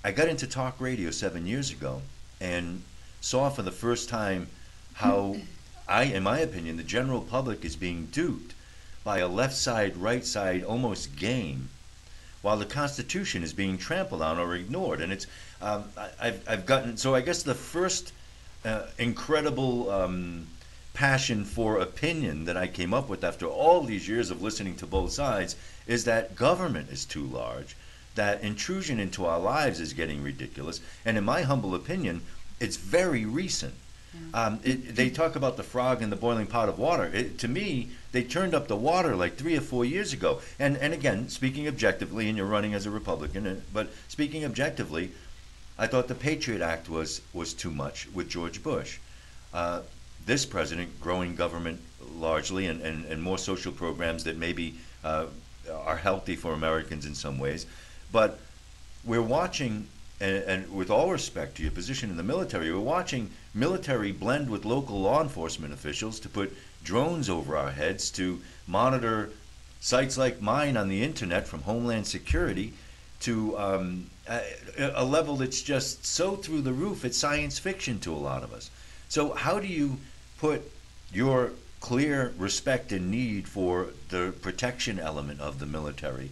I got into talk radio 7 years ago and saw for the first time how in my opinion, the general public is being duped by a left side, right side almost game, while the Constitution is being trampled on or ignored. And it's I've gotten so I guess the first incredible passion for opinion that I came up with after all these years of listening to both sides is that government is too large, that intrusion into our lives is getting ridiculous, and in my humble opinion, it's very recent. They talk about the frog in the boiling pot of water. To me, they turned up the water like 3 or 4 years ago. And again, speaking objectively, and you're running as a Republican, but speaking objectively, I thought the Patriot Act was too much with George Bush. This president, growing government largely and more social programs that maybe are healthy for Americans in some ways. But we're watching, and with all respect to your position in the military, we're watching military blend with local law enforcement officials to put drones over our heads to monitor sites like mine on the internet from Homeland Security to a level that's just so through the roof, it's science fiction to a lot of us. So how do you put your clear respect and need for the protection element of the military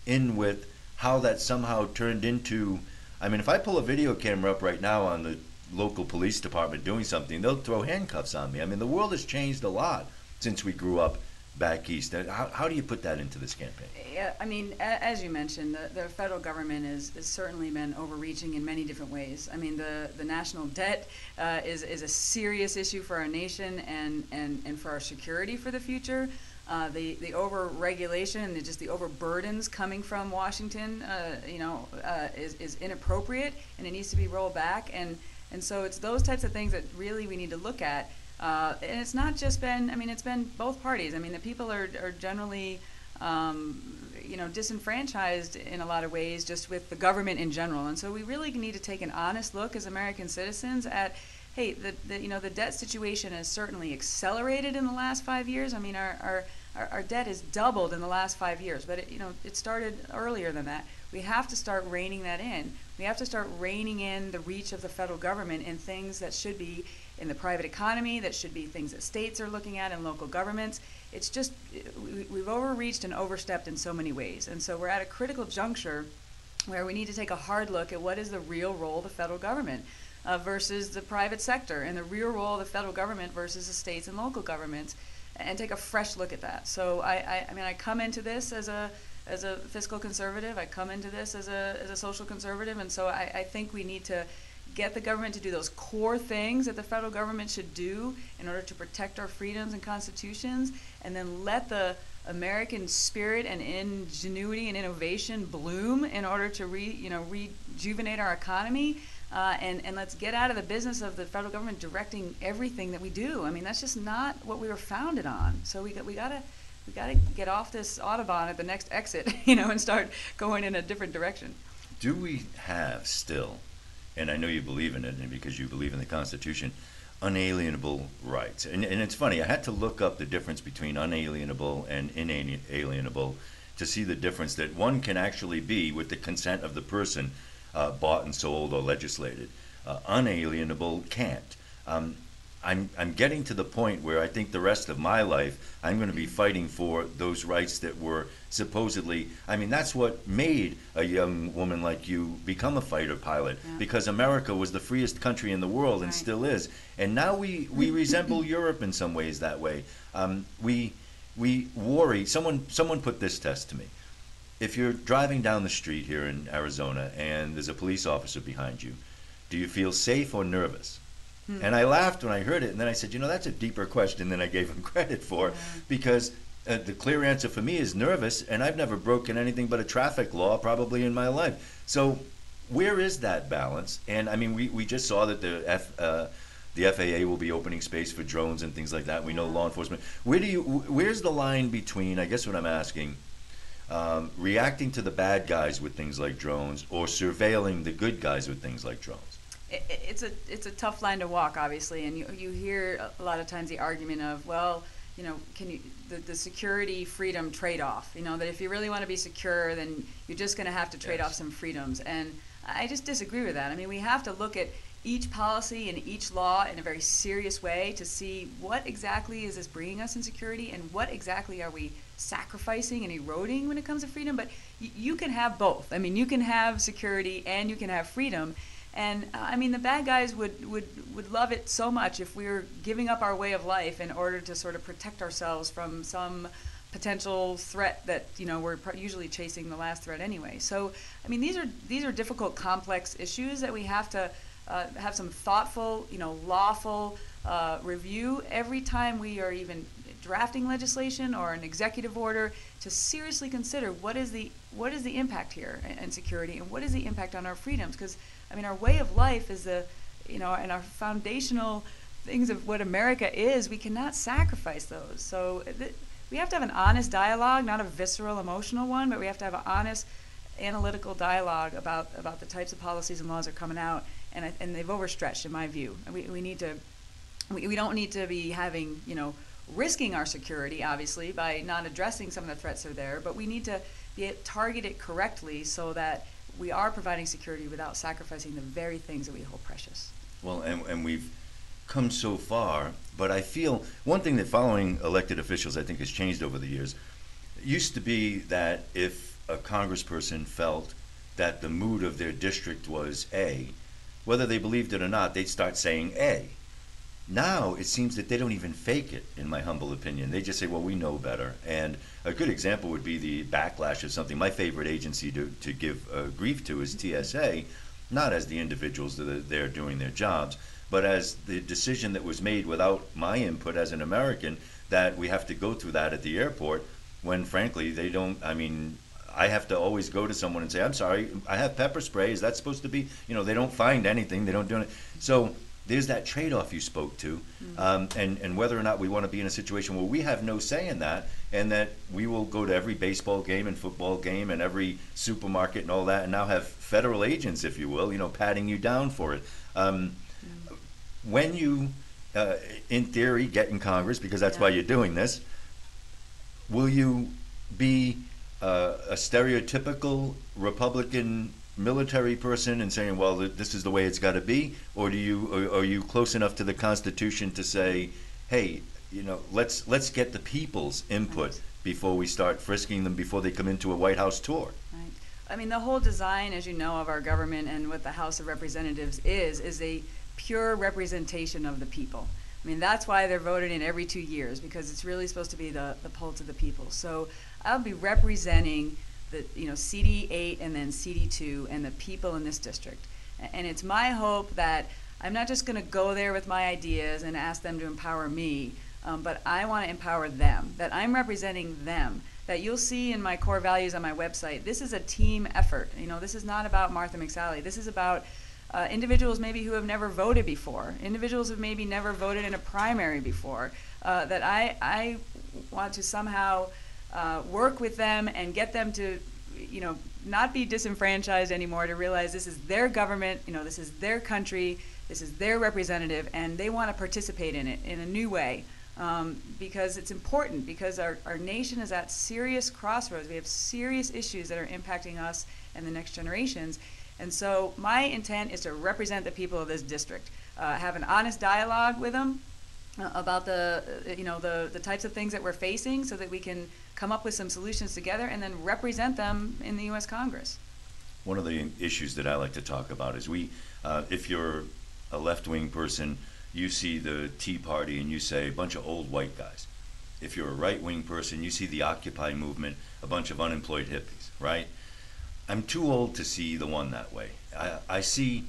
in with how that somehow turned into, I mean, if I pull a video camera up right now on the local police department doing something, they'll throw handcuffs on me. I mean, the world has changed a lot since we grew up back east. How do you put that into this campaign? Yeah, I mean, as you mentioned, the federal government has certainly been overreaching in many different ways. I mean, the national debt is a serious issue for our nation and for our security for the future. The over-regulation and just the overburdens coming from Washington, is inappropriate, and it needs to be rolled back. And so it's those types of things that really we need to look at. And it's not just been, I mean, it's been both parties. I mean, the people are generally, disenfranchised in a lot of ways just with the government in general. And so we really need to take an honest look as American citizens at, hey, the debt situation has certainly accelerated in the last 5 years. I mean, our debt has doubled in the last 5 years, but it started earlier than that. We have to start reining that in. We have to start reining in the reach of the federal government in things that should be in the private economy, that should be things that states are looking at and local governments. It's just, we've overreached and overstepped in so many ways. And so we're at a critical juncture where we need to take a hard look at what is the real role of the federal government versus the private sector, and the real role of the federal government versus the states and local governments, and take a fresh look at that. So I mean, I come into this as a fiscal conservative. I come into this as a social conservative, and so I think we need to get the government to do those core things that the federal government should do in order to protect our freedoms and constitutions, and then let the American spirit and ingenuity and innovation bloom in order to rejuvenate our economy. And let's get out of the business of the federal government directing everything that we do. I mean, that's just not what we were founded on. So we gotta get off this Autobahn at the next exit, and start going in a different direction. Do we have still, and I know you believe in it, and because you believe in the Constitution, unalienable rights? And it's funny, I had to look up the difference between unalienable and inalienable to see the difference, that one can actually be, with the consent of the person, bought and sold or legislated. Unalienable can't. I'm getting to the point where I think the rest of my life I'm going to be fighting for those rights that were supposedly, I mean, that's what made a young woman like you become a fighter pilot, because America was the freest country in the world and still is. And now we resemble Europe in some ways that way. We worry. Someone put this test to me. If you're driving down the street here in Arizona and there's a police officer behind you, do you feel safe or nervous? And I laughed when I heard it, and then I said, that's a deeper question than I gave him credit for, because the clear answer for me is nervous, and I've never broken anything but a traffic law probably in my life. So where is that balance? And I mean, we just saw that the FAA will be opening space for drones and things like that. We know law enforcement. Where's the line between, I guess what I'm asking, reacting to the bad guys with things like drones or surveilling the good guys with things like drones? It's a tough line to walk, obviously, and you hear a lot of times the argument of, well, can you the security freedom trade-off? That if you really want to be secure, then you're just going to have to trade off some freedoms. And I just disagree with that. I mean, we have to look at each policy and each law in a very serious way to see what exactly is this bringing us in security and what exactly are we sacrificing and eroding when it comes to freedom. But you can have both. I mean, you can have security and you can have freedom. And I mean, the bad guys would love it so much if we were giving up our way of life in order to sort of protect ourselves from some potential threat that we're usually chasing the last threat anyway. So I mean, these are difficult, complex issues that we have to have some thoughtful, lawful review every time we are even drafting legislation or an executive order, to seriously consider what is the impact here in security and what is the impact on our freedoms. Because I mean, our way of life is and our foundational things of what America is. We cannot sacrifice those. So we have to have an honest dialogue, not a visceral, emotional one, but we have to have an honest, analytical dialogue about the types of policies and laws that are coming out. And they've overstretched, in my view. We don't need to be having, risking our security, obviously, by not addressing some of the threats that are there, but we need to target it correctly so that we are providing security without sacrificing the very things that we hold precious. Well, and we've come so far, but I feel one thing that following elected officials I think has changed over the years. It used to be that if a congressperson felt that the mood of their district was A, whether they believed it or not, they'd start saying A. Now it seems that they don't even fake it, in my humble opinion. They just say, well, we know better. And a good example would be the backlash of something. My favorite agency to give grief to is TSA, not as the individuals that are there doing their jobs, but as the decision that was made without my input as an American, that we have to go through that at the airport when, frankly, they don't. I mean, I have to always go to someone and say, I'm sorry, I have pepper spray. Is that supposed to be? They don't find anything. They don't do it. So there's that trade-off you spoke to, and whether or not we want to be in a situation where we have no say in that, and that we will go to every baseball game and football game and every supermarket and all that, and now have federal agents, if you will, patting you down for it. When you, in theory, get in Congress, because that's why you're doing this, will you be a stereotypical Republican military person and saying, well, this is the way it's got to be, or are you close enough to the Constitution to say, hey, let's get the people's input before we start frisking them before they come into a White House tour? Right. I mean, the whole design, as you know, of our government and what the House of Representatives is a pure representation of the people. I mean, that's why they're voted in every 2 years, because it's really supposed to be the pulse of the people. So I'll be representing the CD8 and then CD2 and the people in this district. And it's my hope that I'm not just going to go there with my ideas and ask them to empower me, but I want to empower them, that I'm representing them, that you'll see in my core values on my website. This is a team effort. This is not about Martha McSally. This is about individuals maybe who have never voted before, individuals who maybe never voted in a primary before, that I want to somehow work with them and get them to, not be disenfranchised anymore, to realize this is their government, this is their country, this is their representative, and they want to participate in it in a new way, because it's important, because our nation is at serious crossroads. We have serious issues that are impacting us and the next generations. And so my intent is to represent the people of this district, have an honest dialogue with them about the types of things that we're facing, so that we can come up with some solutions together and then represent them in the U.S. Congress. One of the issues that I like to talk about is if you're a left-wing person, you see the Tea Party and you say a bunch of old white guys. If you're a right-wing person, you see the Occupy movement, a bunch of unemployed hippies, right? I'm too old to see the one that way. I see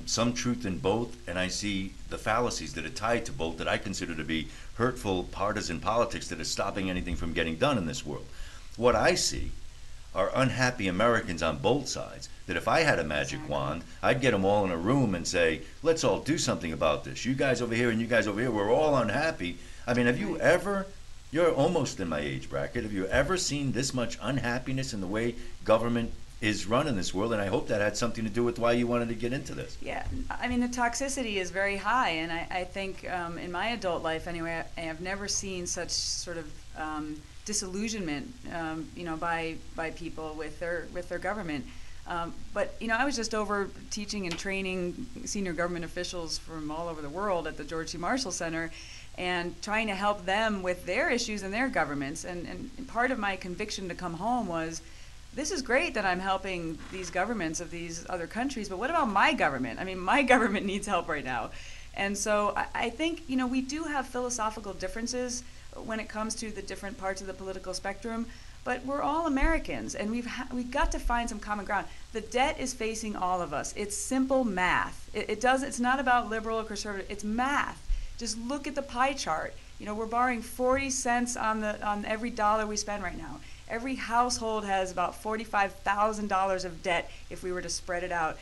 some truth in both, and I see the fallacies that are tied to both that I consider to be hurtful partisan politics that is stopping anything from getting done in this world. What I see are unhappy Americans on both sides, that if I had a magic wand, I'd get them all in a room and say, let's all do something about this. You guys over here and you guys over here, we're all unhappy. I mean, have you ever, you're almost in my age bracket, have you ever seen this much unhappiness in the way government is run in this world, and I hope that had something to do with why you wanted to get into this. Yeah, I mean, the toxicity is very high, and I think in my adult life anyway, I have never seen such sort of disillusionment, by people with their government. But I was just over teaching and training senior government officials from all over the world at the George C. Marshall Center, and trying to help them with their issues and their governments. And part of my conviction to come home was, this is great that I'm helping these governments of these other countries, but what about my government? I mean, my government needs help right now. And so I think, we do have philosophical differences when it comes to the different parts of the political spectrum, but we're all Americans, and we've got to find some common ground. The debt is facing all of us. It's simple math. It's not about liberal or conservative. It's math. Just look at the pie chart. We're borrowing 40 cents on every dollar we spend right now. Every household has about $45,000 of debt if we were to spread it out.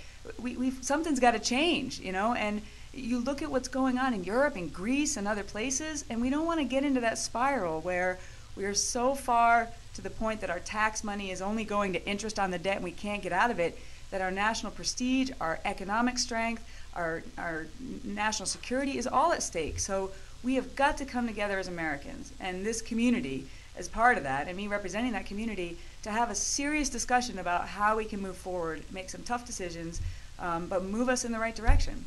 Something's got to change, and you look at what's going on in Europe and Greece and other places, and we don't want to get into that spiral where we are so far to the point that our tax money is only going to interest on the debt and we can't get out of it, that our national prestige, our economic strength, our national security is all at stake. So we have got to come together as Americans, and this community as part of that, and me representing that community, to have a serious discussion about how we can move forward, make some tough decisions, but move us in the right direction.